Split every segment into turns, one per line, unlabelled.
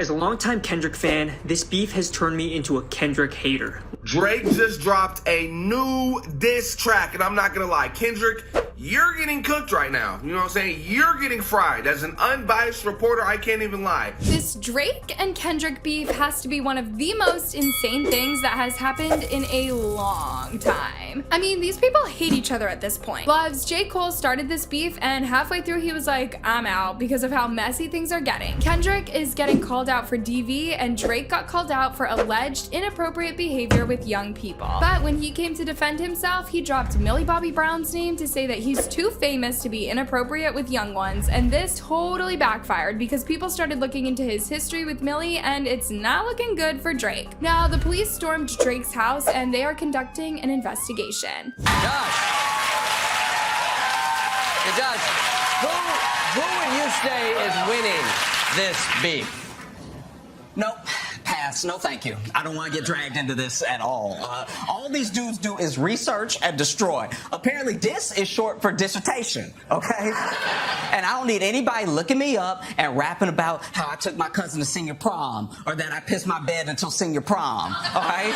As a longtime Kendrick fan, this beef has turned me into a Kendrick hater.
Drake just dropped a new diss track, and I'm not gonna lie, Kendrick, you're getting cooked right now. You know what I'm saying? You're getting fried. As an unbiased reporter, I can't even lie.
This Drake and Kendrick beef has to be one of the most insane things that has happened in a long time. I mean, these people hate each other at this point. Luvs, J. Cole started this beef, and halfway through he was like, I'm out, because of how messy things are getting. Kendrick is getting called out for DV, and Drake got called out for alleged inappropriate behavior with young people. But when he came to defend himself, he dropped Millie Bobbie Brown's name to say that he's too famous to be inappropriate with young ones, and this totally backfired because people started looking into his history with Millie, and it's not looking good for Drake. Now, the police stormed Drake's house, and they are conducting an investigation.
Josh, who would you say is winning this beef?
Nope. Pass. No, thank you. I don't want to get dragged into this at all. All these dudes do is research and destroy. Apparently, this is short for dissertation, okay? And I don't need anybody looking me up and rapping about how I took my cousin to senior prom or that I pissed my bed until senior prom, all right?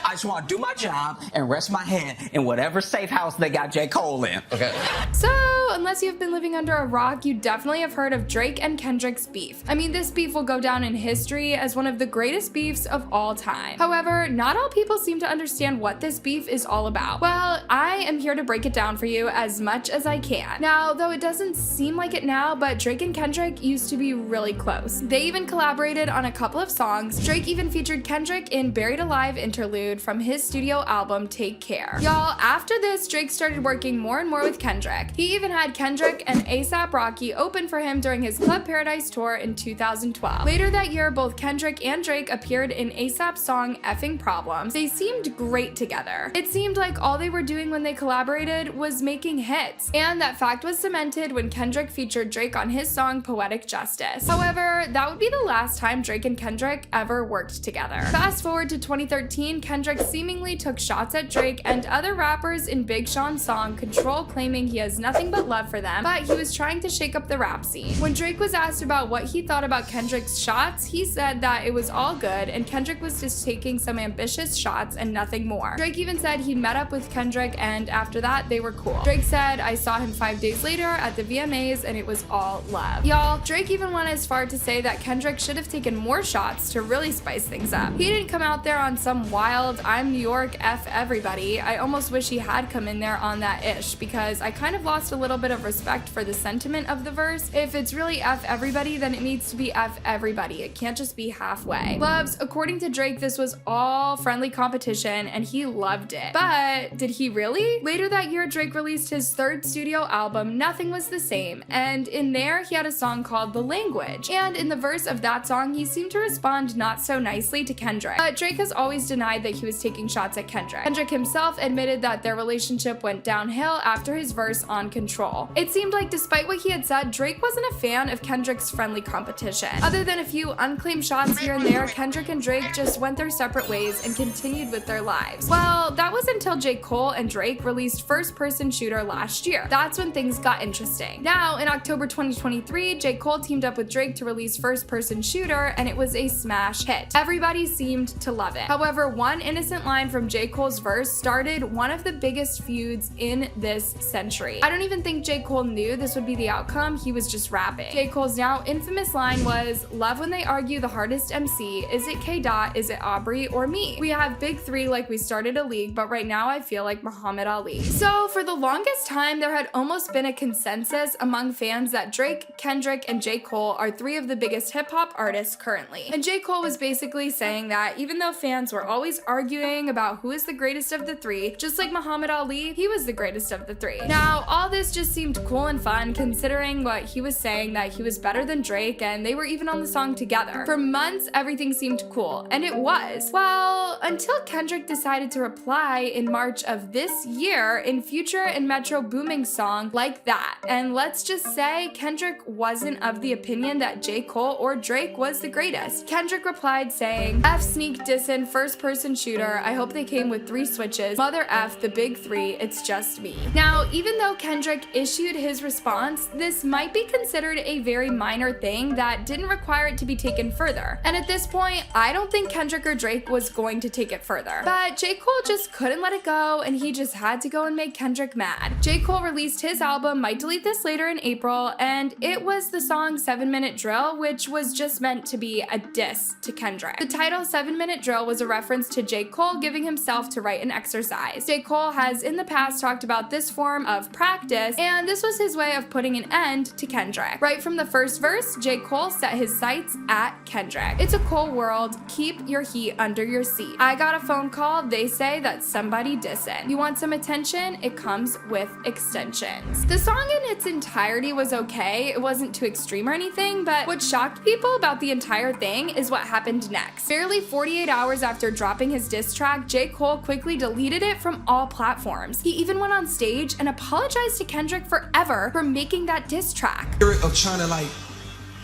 I just want to do my job and rest my head in whatever safe house they got J. Cole in.
Okay.
So, unless you've been living under a rock, you definitely have heard of Drake and Kendrick's beef. I mean, this beef will go down in history as one of the greatest beefs of all time. However, not all people seem to understand what this beef is all about. Well, I am here to break it down for you as much as I can. Now, though it doesn't seem like it now, but Drake and Kendrick used to be really close. They even collaborated on a couple of songs. Drake even featured Kendrick in Buried Alive interlude from his studio album Take Care. Y'all, after this, Drake started working more and more with Kendrick. He even had Kendrick and A$AP Rocky open for him during his Club Paradise tour in 2012. Later that year, both Kendrick and Drake appeared in A$AP's song Effing Problems. They seemed great together. It seemed like all they were doing when they collaborated was making hits, and that fact was cemented when Kendrick featured Drake on his song Poetic Justice. However, that would be the last time Drake and Kendrick ever worked together. Fast forward to 2013, Kendrick seemingly took shots at Drake and other rappers in Big Sean's song Control, claiming he has nothing but love for them, but he was trying to shake up the rap scene. When Drake was asked about what he thought about Kendrick's shots, he said that it was all good and Kendrick was just taking some ambitious shots and nothing more. Drake even said he met up with Kendrick and after that they were cool. Drake said, I saw him 5 days later at the VMAs and it was all love. Y'all, Drake even went as far to say that Kendrick should have taken more shots to really spice things up. He didn't come out there on some wild I'm New York F everybody. I almost wish he had come in there on that ish because I kind of lost a little bit of respect for the sentiment of the verse. If it's really F everybody, then it needs to be F everybody. It can't just be halfway. Luvs, according to Drake, this was all friendly competition and he loved it. But did he really? Later that year, Drake released his third studio album, Nothing Was the Same, and in there he had a song called The Language. And in the verse of that song, he seemed to respond not so nicely to Kendrick. But Drake has always denied that he was taking shots at Kendrick. Kendrick himself admitted that their relationship went downhill after his verse on Control. It seemed like despite what he had said, Drake wasn't a fan of Kendrick's friendly competition. Other than a few unclaimed shots here and there, Kendrick and Drake just went their separate ways and continued with their lives. Well, that was until J. Cole and Drake released First Person Shooter last year. That's when things got interesting. Now, in October 2023, J. Cole teamed up with Drake to release First Person Shooter, and it was a smash hit. Everybody seemed to love it. However, one innocent line from J. Cole's verse started one of the biggest feuds in this century. I don't even think J. Cole knew this would be the outcome, he was just rapping. J. Cole's now infamous line was, love when they argue the hardest MC, is it K. Dot, is it Aubrey, or me? We have big three like we started a league, but right now I feel like Muhammad Ali. So for the longest time, there had almost been a consensus among fans that Drake, Kendrick, and J. Cole are three of the biggest hip-hop artists currently. And J. Cole was basically saying that even though fans were always arguing about who is the greatest of the three, just like Muhammad Ali, he was the greatest of the three. Now, all this just seemed cool and fun considering what he was saying, that he was better than Drake, and they were even on the song together. For months, everything seemed cool, and it was. Well, until Kendrick decided to reply in March of this year in Future and Metro Booming's song Like That. And let's just say Kendrick wasn't of the opinion that J. Cole or Drake was the greatest. Kendrick replied saying, F sneak dissin' first person shooter, I hope they came with 3 switches, mother F the big 3, it's just me. Now, even though Kendrick issued his response, this might be considered a very minor thing that didn't require it to be taken further. And at this point, I don't think Kendrick or Drake was going to take it further. But J. Cole just couldn't let it go, and he just had to go and make Kendrick mad. J. Cole released his album Might Delete This Later in April, and it was the song 7 Minute Drill, which was just meant to be a diss to Kendrick. The title 7 Minute Drill was a reference to J. Cole giving himself to write an exercise. J. Cole has in the past talked about this form of practice, and this was his way of putting an end to Kendrick. Right from the first verse, J. Cole set his sights at Kendrick. It's a cold world, keep your heat under your seat. I got a phone call, they say that somebody dissing. You want some attention? It comes with extensions. The song in its entirety was okay, it wasn't too extreme or anything, but what shocked people about the entire thing is what happened next. Barely 48 hours after dropping his diss track, J. Cole quickly deleted it from all platforms. He even went on stage and apologized to Kendrick forever for making that diss track.
Of trying to like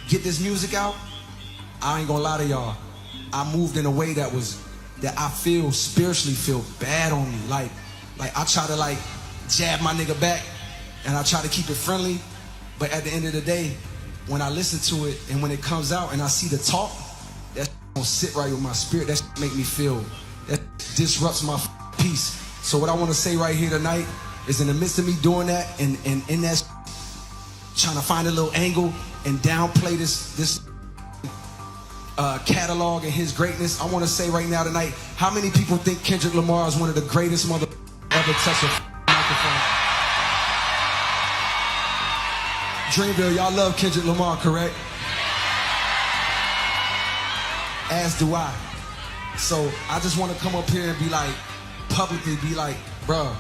get this music out, I ain't gonna lie to y'all, I moved in a way that I feel spiritually feel bad on me. Like I try to like jab my nigga back and I try to keep it friendly, but at the end of the day, when I listen to it and when it comes out and I see the talk, that gonna sit right with my spirit. That make me feel, that disrupts my peace. So what I want to say right here tonight is, in the midst of me doing that and in that trying to find a little angle and downplay this catalog and his greatness, I want to say right now tonight, how many people think Kendrick Lamar is one of the greatest mother ever touch a microphone? Dreamville, y'all love Kendrick Lamar, correct? As do I. So I just want to come up here and be like, publicly be like, bruh,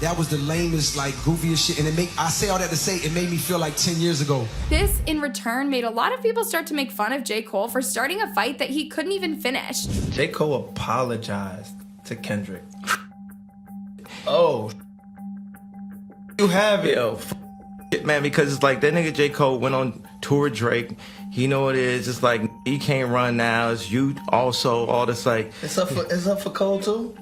that was the lamest, like, goofiest shit. And I say all that to say, it made me feel like 10 years ago.
This, in return, made a lot of people start to make fun of J. Cole for starting a fight that he couldn't even finish.
J. Cole apologized to Kendrick. Oh, you have it. Yo, man, because it's like that nigga J. Cole went on tour with Drake. He know what it is. It's like, he can't run now. It's you also, all this like.
It's up for Cole too?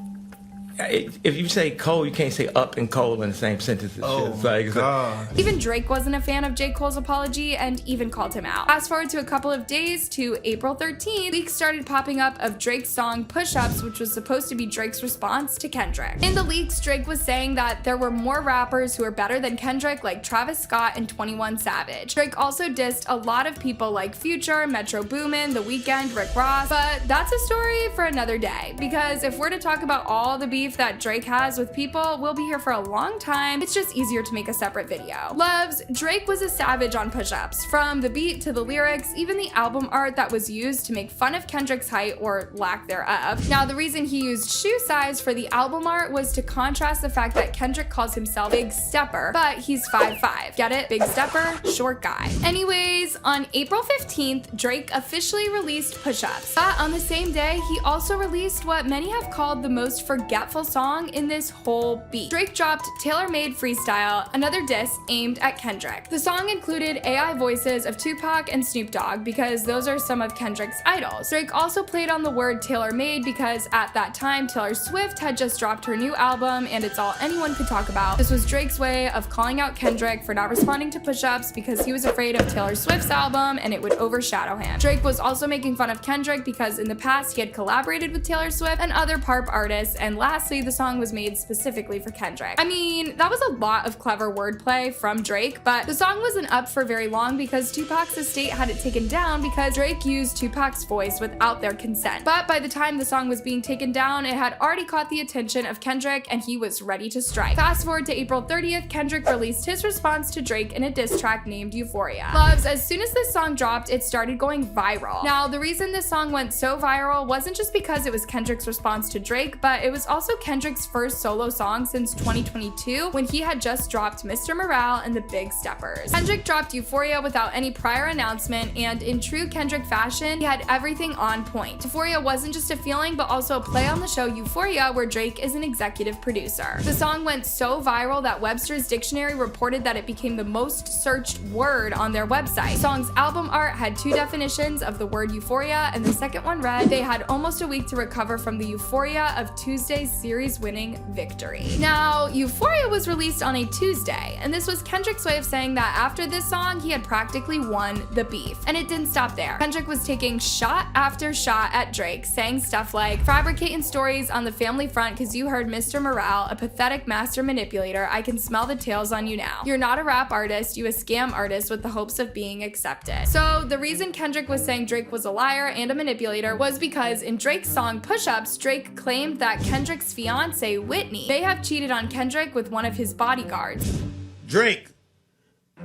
If you say Cole, you can't say up and Cole in the same sentence.
Oh,
it's like,
God.
Even Drake wasn't a fan of J. Cole's apology and even called him out. Fast forward to a couple of days to April 13th, leaks started popping up of Drake's song Push Ups, which was supposed to be Drake's response to Kendrick. In the leaks, Drake was saying that there were more rappers who are better than Kendrick, like Travis Scott and 21 Savage. Drake also dissed a lot of people like Future, Metro Boomin, The Weeknd, Rick Ross, but that's a story for another day, because if we're to talk about all the beef that Drake has with people, we'll be here for a long time. It's just easier to make a separate video. Luvs, Drake was a savage on push-ups. From the beat to the lyrics, even the album art that was used to make fun of Kendrick's height or lack thereof. Now, the reason he used shoe size for the album art was to contrast the fact that Kendrick calls himself Big Stepper, but he's 5'5". Get it? Big Stepper, short guy. Anyways, on April 15th, Drake officially released Push Ups. But on the same day, he also released what many have called the most forgetful song in this whole beat. Drake dropped Tailor Made Freestyle, another diss aimed at Kendrick. The song included AI voices of Tupac and Snoop Dogg because those are some of Kendrick's idols. Drake also played on the word tailor made because at that time Taylor Swift had just dropped her new album and it's all anyone could talk about. This was Drake's way of calling out Kendrick for not responding to push-ups because he was afraid of Taylor Swift's album and it would overshadow him. Drake was also making fun of Kendrick because in the past he had collaborated with Taylor Swift and other pop artists, and lastly, the song was made specifically for Kendrick. I mean, that was a lot of clever wordplay from Drake, but the song wasn't up for very long because Tupac's estate had it taken down because Drake used Tupac's voice without their consent. But by the time the song was being taken down, it had already caught the attention of Kendrick and he was ready to strike. Fast forward to April 30th, Kendrick released his response to Drake in a diss track named Euphoria. Luvs, as soon as this song dropped, it started going viral. Now, the reason this song went so viral wasn't just because it was Kendrick's response to Drake, but it was also Kendrick's first solo song since 2022 when he had just dropped Mr. Morale and the Big Steppers. Kendrick dropped Euphoria without any prior announcement, and in true Kendrick fashion, he had everything on point. Euphoria wasn't just a feeling, but also a play on the show Euphoria, where Drake is an executive producer. The song went so viral that Webster's Dictionary reported that it became the most searched word on their website. The song's album art had two definitions of the word euphoria, and the second one read, "They had almost a week to recover from the euphoria of Tuesday's series-winning victory. Now, Euphoria was released on a Tuesday, and this was Kendrick's way of saying that after this song, he had practically won the beef. And it didn't stop there. Kendrick was taking shot after shot at Drake, saying stuff like, fabricating stories on the family front because you heard Mr. Morale, a pathetic master manipulator. I can smell the tails on you now. You're not a rap artist, you a scam artist with the hopes of being accepted. So the reason Kendrick was saying Drake was a liar and a manipulator was because in Drake's song Push Ups, Drake claimed that Kendrick's fiance, Whitney, may have cheated on Kendrick with one of his bodyguards.
Drake,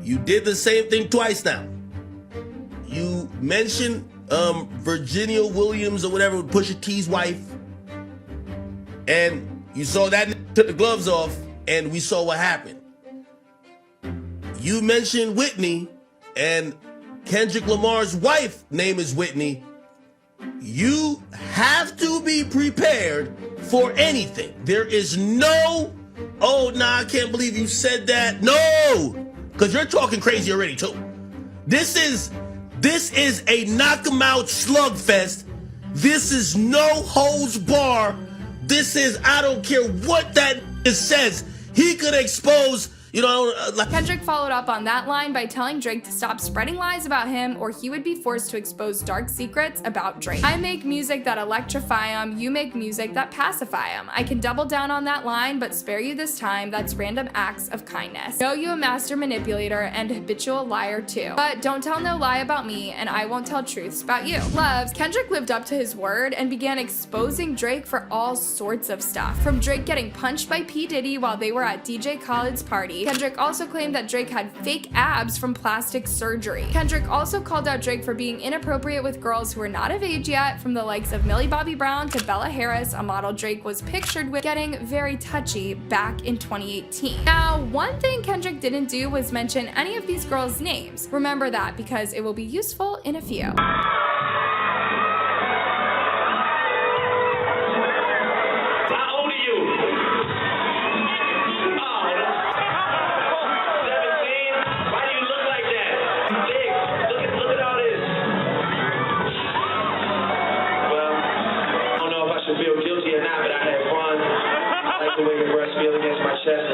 you did the same thing twice now. You mentioned Virginia Williams or whatever, Pusha T's wife, and you saw that took the gloves off, and we saw what happened. You mentioned Whitney, and Kendrick Lamar's wife name is Whitney. You have to be prepared for anything. There is no, oh, nah, I can't believe you said that. No, because you're talking crazy already too. This is a knock 'em out slugfest. This is no holds bar. This is, I don't care what that says. He could expose,
Kendrick followed up on that line by telling Drake to stop spreading lies about him or he would be forced to expose dark secrets about Drake. I make music that electrify him, you make music that pacify him. I can double down on that line, but spare you this time. That's random acts of kindness. Know you a master manipulator and habitual liar too. But don't tell no lie about me and I won't tell truths about you. Luvs, Kendrick lived up to his word and began exposing Drake for all sorts of stuff. From Drake getting punched by P. Diddy while they were at DJ Khaled's party. Kendrick also claimed that Drake had fake abs from plastic surgery. Kendrick also called out Drake for being inappropriate with girls who were not of age yet, from the likes of Millie Bobbie Brown to Bella Harris, a model Drake was pictured with, getting very touchy back in 2018. Now, one thing Kendrick didn't do was mention any of these girls' names. Remember that because it will be useful in a few.
The way your breast feel against my chest.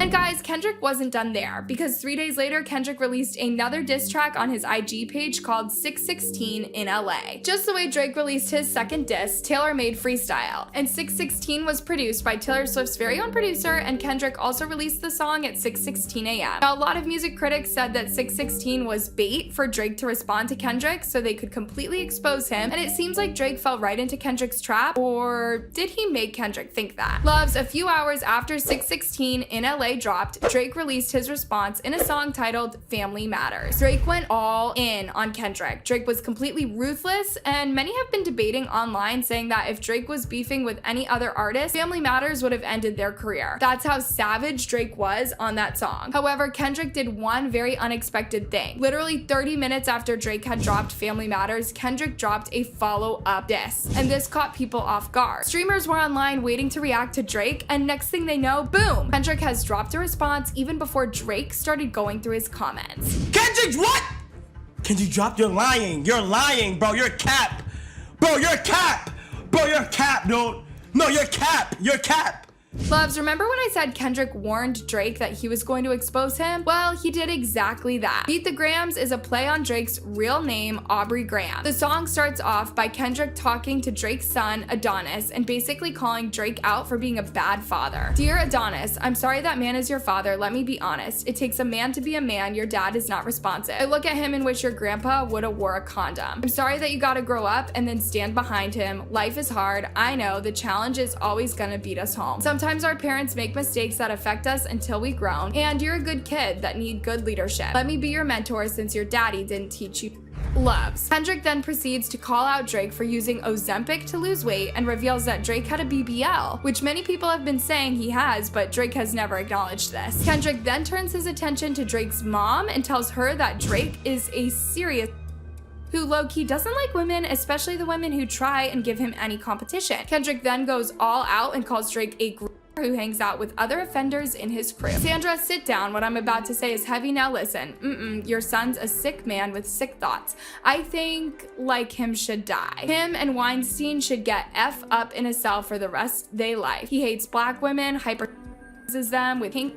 And guys, Kendrick wasn't done there, because 3 days later, Kendrick released another diss track on his IG page called 616 in LA. Just the way Drake released his second diss, tailor-made freestyle. And 616 was produced by Taylor Swift's very own producer, and Kendrick also released the song at 6:16 a.m. Now, a lot of music critics said that 616 was bait for Drake to respond to Kendrick so they could completely expose him, and it seems like Drake fell right into Kendrick's trap, or did he make Kendrick think that? Luvs, a few hours after 616 in LA dropped, Drake released his response in a song titled Family Matters. Drake went all in on Kendrick. Drake was completely ruthless, and many have been debating online saying that if Drake was beefing with any other artist, Family Matters would have ended their career. That's how savage Drake was on that song. However, Kendrick did one very unexpected thing. Literally 30 minutes after Drake had dropped Family Matters, Kendrick dropped a follow-up diss, and this caught people off guard. Streamers were online waiting to react to Drake, and next thing they know, boom! Kendrick has dropped a response even before Drake started going through his comments.
Kendrick, what? Kendrick dropped, you're lying, bro, you're cap. Bro, you're cap. Bro, you're cap, dude. No, you're cap.
Luvs, remember when I said Kendrick warned Drake that he was going to expose him? Well, he did exactly that. Beat the Grams is a play on Drake's real name, Aubrey Graham. The song starts off by Kendrick talking to Drake's son, Adonis, and basically calling Drake out for being a bad father. Dear Adonis, I'm sorry that man is your father. Let me be honest. It takes a man to be a man. Your dad is not responsive. I look at him and wish your grandpa would have wore a condom. I'm sorry that you gotta grow up and then stand behind him. Life is hard. I know. The challenge is always gonna beat us home. Sometimes our parents make mistakes that affect us until we grown, and you're a good kid that need good leadership. Let me be your mentor since your daddy didn't teach you. Luvs. Kendrick then proceeds to call out Drake for using Ozempic to lose weight and reveals that Drake had a BBL, which many people have been saying he has, but Drake has never acknowledged this. Kendrick then turns his attention to Drake's mom and tells her that Drake is a serious who low-key doesn't like women, especially the women who try and give him any competition. Kendrick then goes all out and calls Drake a who hangs out with other offenders in his crew. Sandra, sit down. What I'm about to say is heavy. Now listen. Your son's a sick man with sick thoughts. I think like him should die. Him and Weinstein should get F up in a cell for the rest of their life. He hates black women, hypersexualizes them with pink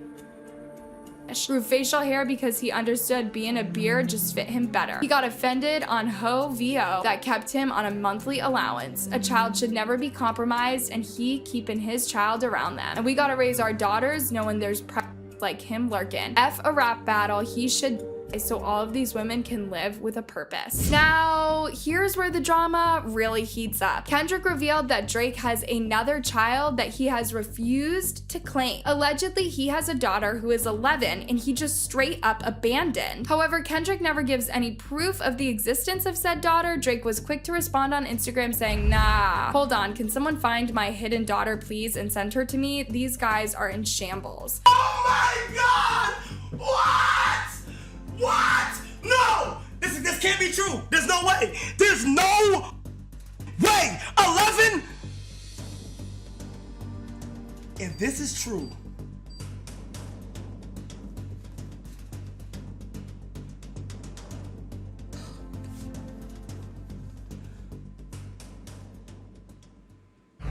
grew facial hair because he understood being a beard just fit him better. He got offended on VO that kept him on a monthly allowance. A child should never be compromised, and he keeping his child around them. And we gotta raise our daughters knowing there's like him lurking. F a rap battle, he should so all of these women can live with a purpose. Now, here's where the drama really heats up. Kendrick revealed that Drake has another child that he has refused to claim. Allegedly, he has a daughter who is 11 and he just straight up abandoned. However, Kendrick never gives any proof of the existence of said daughter. Drake was quick to respond on Instagram saying, nah, hold on, can someone find my hidden daughter please and send her to me? These guys are in shambles.
Oh my God! What? What? No! This can't be true. There's no way. There's no way. 11? If this is true,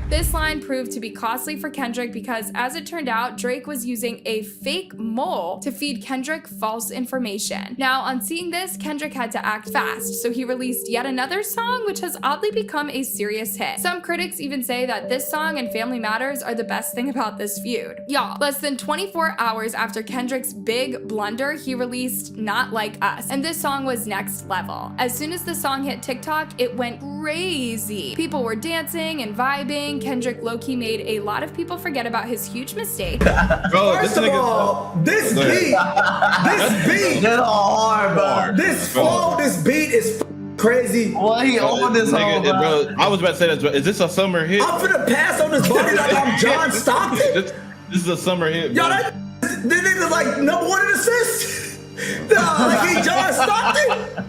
this line proved to be costly for Kendrick because, as it turned out, Drake was using a fake mole to feed Kendrick false information. Now, on seeing this, Kendrick had to act fast, so he released yet another song, which has oddly become a serious hit. Some critics even say that this song and Family Matters are the best thing about this feud. Y'all, less than 24 hours after Kendrick's big blunder, he released Not Like Us, and this song was next level. As soon as the song hit TikTok, it went crazy. People were dancing and vibing. Kendrick low-key made a lot of people forget about his huge mistake.
Bro, first of all, this beat, this flow, this beat is crazy.
Well, he on this whole,
bro.
I was about to say that. Is this a summer hit?
I'm finna pass on this body like I'm John Stockton.
This is a summer hit, bro.
Yo, that nigga's like #1 in assists. Like he John Stockton.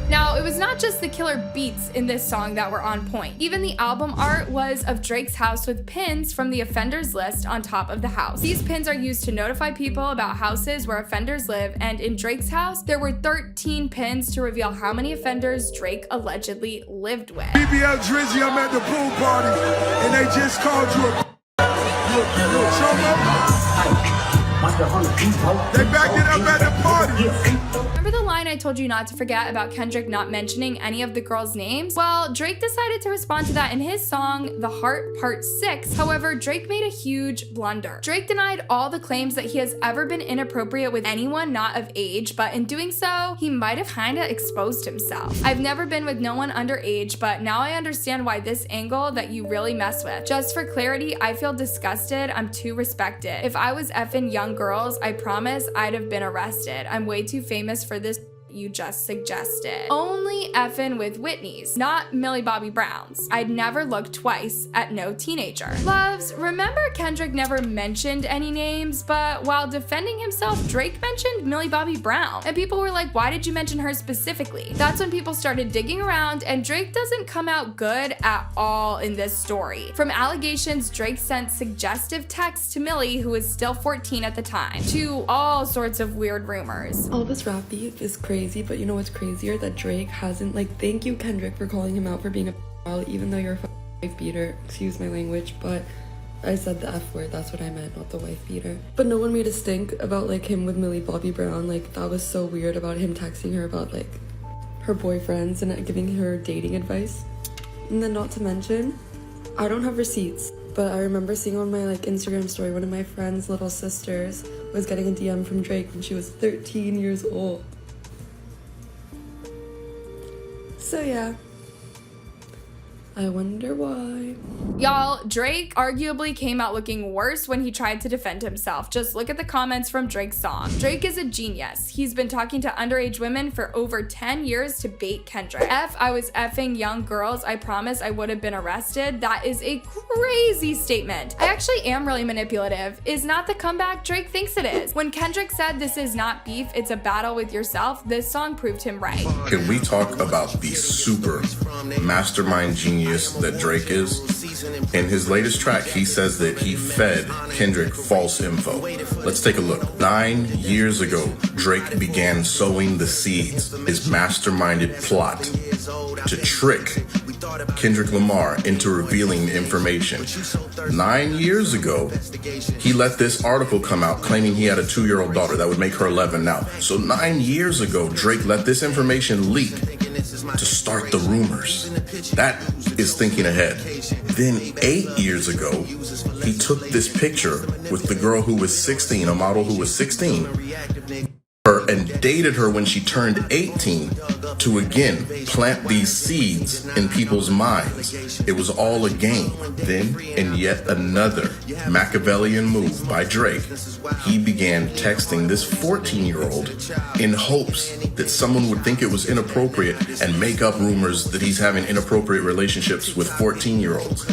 Now, it was not just the killer beats in this song that were on point. Even the album art was of Drake's house with pins from the offenders list on top of the house. These pins are used to notify people about houses where offenders live, and in Drake's house, there were 13 pins to reveal how many offenders Drake allegedly lived with.
BBL Drizzy, I'm at the pool party, and they just called you a They backed it up at the party.
Remember the line I told you not to forget about Kendrick not mentioning any of the girls' names? Well, Drake decided to respond to that in his song, The Heart Part 6. However, Drake made a huge blunder. Drake denied all the claims that he has ever been inappropriate with anyone not of age, but in doing so, he might have kinda exposed himself. I've never been with no one underage, but now I understand why this angle that you really mess with. Just for clarity, I feel disgusted. I'm too respected. If I was effing young girls, I promise I'd have been arrested. I'm way too famous for this you just suggested. Only effing with Whitney's, not Millie Bobbie Brown's. I'd never look twice at no teenager. Luvs, remember Kendrick never mentioned any names, but while defending himself, Drake mentioned Millie Bobbie Brown. And people were like, why did you mention her specifically? That's when people started digging around, and Drake doesn't come out good at all in this story. From allegations, Drake sent suggestive texts to Millie, who was still 14 at the time, to all sorts of weird rumors.
All this rap beef is crazy, but you know what's crazier? That Drake hasn't, thank you Kendrick for calling him out for being a even though you're a wife beater, excuse my language, but I said the F word, that's what I meant, not the wife beater. But no one made a stink about him with Millie Bobbie Brown. That was so weird about him texting her about her boyfriends and giving her dating advice. And then not to mention, I don't have receipts, but I remember seeing on my Instagram story one of my friend's little sisters was getting a DM from Drake when she was 13 years old. So yeah, I wonder why.
Y'all, Drake arguably came out looking worse when he tried to defend himself. Just look at the comments from Drake's song. Drake is a genius. He's been talking to underage women for over 10 years to bait Kendrick. I was effing young girls, I promise I would have been arrested. That is a crazy statement. I actually am really manipulative. Is not the comeback Drake thinks it is. When Kendrick said this is not beef, it's a battle with yourself, this song proved him right.
Can we talk about the super mastermind genius genius that Drake is? In his latest track, he says that he fed Kendrick false info. Let's take a look. 9 years ago, Drake began sowing the seeds, his masterminded plot to trick Kendrick Lamar into revealing the information. 9 years ago, he let this article come out claiming he had a 2-year-old daughter that would make her 11 now. So 9 years ago, Drake let this information leak to start the rumors. That is thinking ahead. Then 8 years ago, he took this picture with the girl who was 16, a model who was 16, and dated her when she turned 18 to again plant these seeds in people's minds. It was all a game. Then, in yet another Machiavellian move by Drake, he began texting this 14-year-old in hopes that someone would think it was inappropriate and make up rumors that he's having inappropriate relationships with 14-year-olds.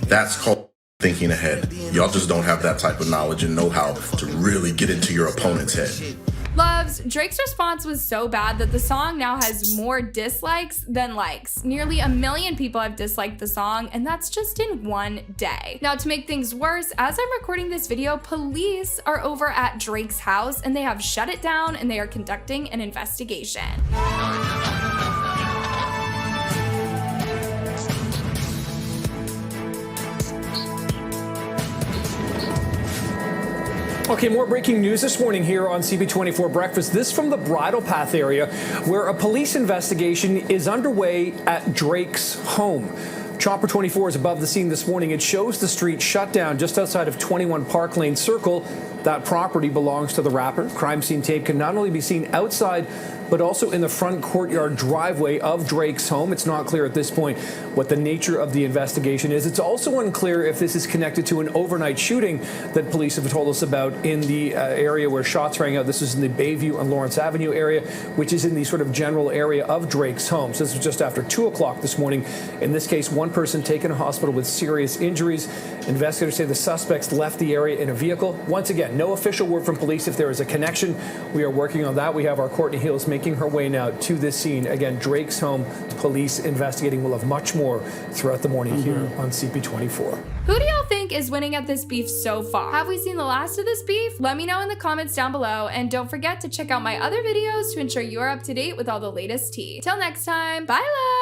That's called thinking ahead. Y'all just don't have that type of knowledge and know-how to really get into your opponent's head.
Luvs, Drake's response was so bad that the song now has more dislikes than likes. Nearly 1 million people have disliked the song, and that's just in one day. Now, to make things worse, as I'm recording this video, police are over at Drake's house and they have shut it down and they are conducting an investigation.
Okay, more breaking news this morning here on CB24 Breakfast. This from the Bridle Path area, where a police investigation is underway at Drake's home. Chopper 24 is above the scene this morning. It shows the street shut down just outside of 21 Park Lane Circle. That property belongs to the rapper. Crime scene tape can not only be seen outside, but also in the front courtyard driveway of Drake's home. It's not clear at this point what the nature of the investigation is. It's also unclear if this is connected to an overnight shooting that police have told us about in the area where shots rang out. This is in the Bayview and Lawrence Avenue area, which is in the sort of general area of Drake's home. So this was just after 2 o'clock this morning. In this case, one person taken to hospital with serious injuries. Investigators say the suspects left the area in a vehicle. Once again, no official word from police if there is a connection. We are working on that. We have our Courtney Hills making her way now to this scene. Again, Drake's home, police investigating. We'll have much more throughout the morning here on CP24.
Who do y'all think is winning at this beef so far? Have we seen the last of this beef? Let me know in the comments down below, and don't forget to check out my other videos to ensure you're up to date with all the latest tea. Till next time, bye love!